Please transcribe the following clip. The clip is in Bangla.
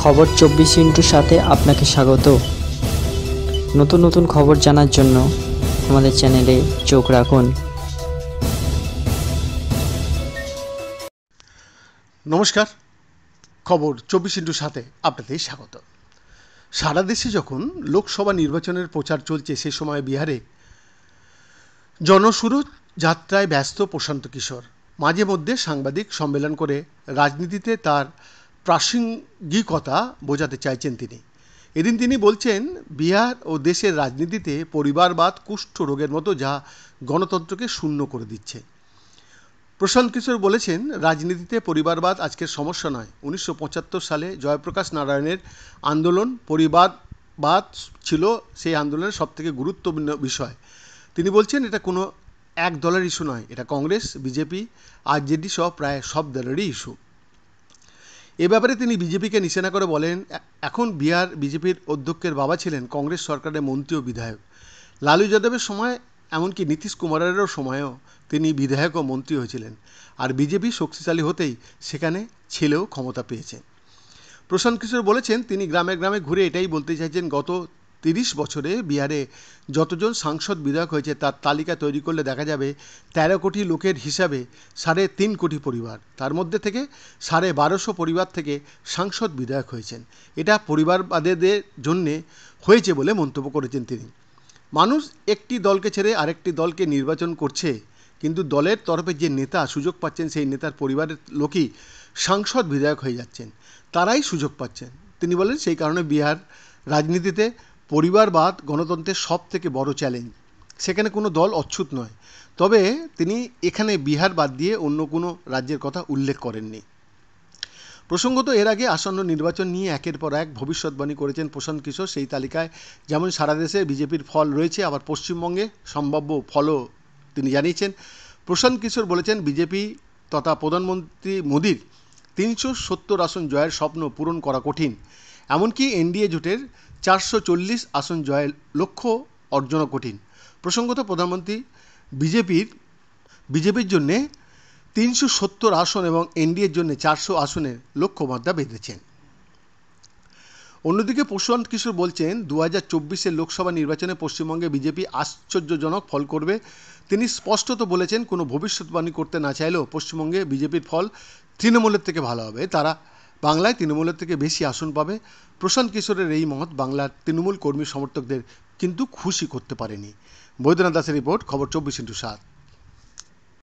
খবর 24 সাথে আপনাকে স্বাগত। নতুন নতুন খবর জানার জন্য আমাদের চ্যানেলে চোখ রাখুন। নমস্কার, খবর 24/7 আপনাদের স্বাগত। সারা দেশে যখন লোকসভা নির্বাচনের প্রচার চলছে, সে সময় বিহারে জনসুর যাত্রায় ব্যস্ত প্রশান্ত কিশোর। মাঝে মধ্যে সাংবাদিক সম্মেলন করে রাজনীতিতে তার প্রাসঙ্গিকতা বোঝাতে চাইছেন তিনি। এদিন তিনি বলছেন, বিহার ও দেশের রাজনীতিতে পরিবারবাদ কুষ্ঠ রোগের মতো, যা গণতন্ত্রকে শূন্য করে দিচ্ছে। প্রশান্ত কিশোর বলেছেন, রাজনীতিতে পরিবারবাদ আজকের সমস্যা নয়। 1975 সালে জয়প্রকাশ নারায়ণের আন্দোলন পরিবারবাদ ছিল সেই আন্দোলনের সবথেকে গুরুত্বপূর্ণ বিষয়। তিনি বলছেন, এটা কোনো এক দলের ইস্যু নয়, এটা কংগ্রেস, বিজেপি, আরজেডি সহ প্রায় সব দলেরই ইস্যু। এ ব্যাপারে তিনি বিজেপিকে নিশানা করে বলেন, এখন বিহার বিজেপির অধ্যক্ষের বাবা ছিলেন কংগ্রেস সরকারের মন্ত্রী ও বিধায়ক। লালু যাদবের সময়, এমনকি নীতিশ কুমারেরও সময়েও তিনি বিধায়ক ও মন্ত্রী হয়েছিলেন। আর বিজেপি শক্তিশালী হতেই সেখানে ছেলেও ক্ষমতা পেয়েছে। প্রশান্ত কিশোর বলেছেন, তিনি গ্রামে গ্রামে ঘুরে এটাই বলতে চাইছেন, গত 30 বছরে বিহারে যতজন সাংসদ বিধায়ক হয়েছে তার তালিকা তৈরি করলে দেখা যাবে 13 কোটি লোকের হিসাবে 3.5 কোটি পরিবার। তার মধ্যে থেকে 1250 পরিবার থেকে সাংসদ বিধায়ক হয়েছেন। এটা পরিবারবাদীদের জন্যে হয়েছে বলে মন্তব্য করেছেন তিনি। মানুষ একটি দলকে ছেড়ে আরেকটি দলকে নির্বাচন করছে, কিন্তু দলের তরফে যে নেতা সুযোগ পাচ্ছেন, সেই নেতার পরিবারের লোকই সাংসদ বিধায়ক হয়ে যাচ্ছেন, তারাই সুযোগ পাচ্ছেন। তিনি বলেন, সেই কারণে বিহার রাজনীতিতে পরিবারবাদ গণতন্ত্রের সব থেকে বড় চ্যালেঞ্জ। সেখানে কোনো দল অচ্ছুত নয়। তবে তিনি এখানে বিহার বাদ দিয়ে অন্য কোনো রাজ্যের কথা উল্লেখ করেননি। প্রসঙ্গত, এর আগে আসন্ন নির্বাচন নিয়ে একের পর এক ভবিষ্যৎবাণী করেছেন প্রশান্ত কিশোর। সেই তালিকায় যেমন সারা দেশে বিজেপির ফল রয়েছে, আবার পশ্চিমবঙ্গে সম্ভাব্য ফলও তিনি জানিয়েছেন। প্রশান্ত কিশোর বলেছেন, বিজেপি তথা প্রধানমন্ত্রী মোদির 370 আসন জয়ের স্বপ্ন পূরণ করা কঠিন। এমনকি এনডিএ জোটের 440 আসন জয়ের লক্ষ্য অর্জনও কঠিন। প্রসঙ্গত, প্রধানমন্ত্রী বিজেপির জন্যে 370 আসন এবং এনডিএর জন্য 400 আসনের লক্ষ্যমাত্রা বেঁধেছেন। অন্যদিকে প্রশান্ত কিশোর বলছেন, 2024 লোকসভা নির্বাচনে পশ্চিমবঙ্গে বিজেপি আশ্চর্যজনক ফল করবে। তিনি স্পষ্টত বলেছেন, কোনো ভবিষ্যৎবাণী করতে না চাইলেও পশ্চিমবঙ্গে বিজেপির ফল তৃণমূলের থেকে ভালো হবে। তারা বাংলায় তৃণমূলের থেকে বেশি আসন পাবে। প্রশান্ত কিশোরের এই মত বাংলার তৃণমূল কর্মী সমর্থকদের কিন্তু খুশি করতে পারেনি। বৈদ্যনাথ দাসের রিপোর্ট, খবর 24/7।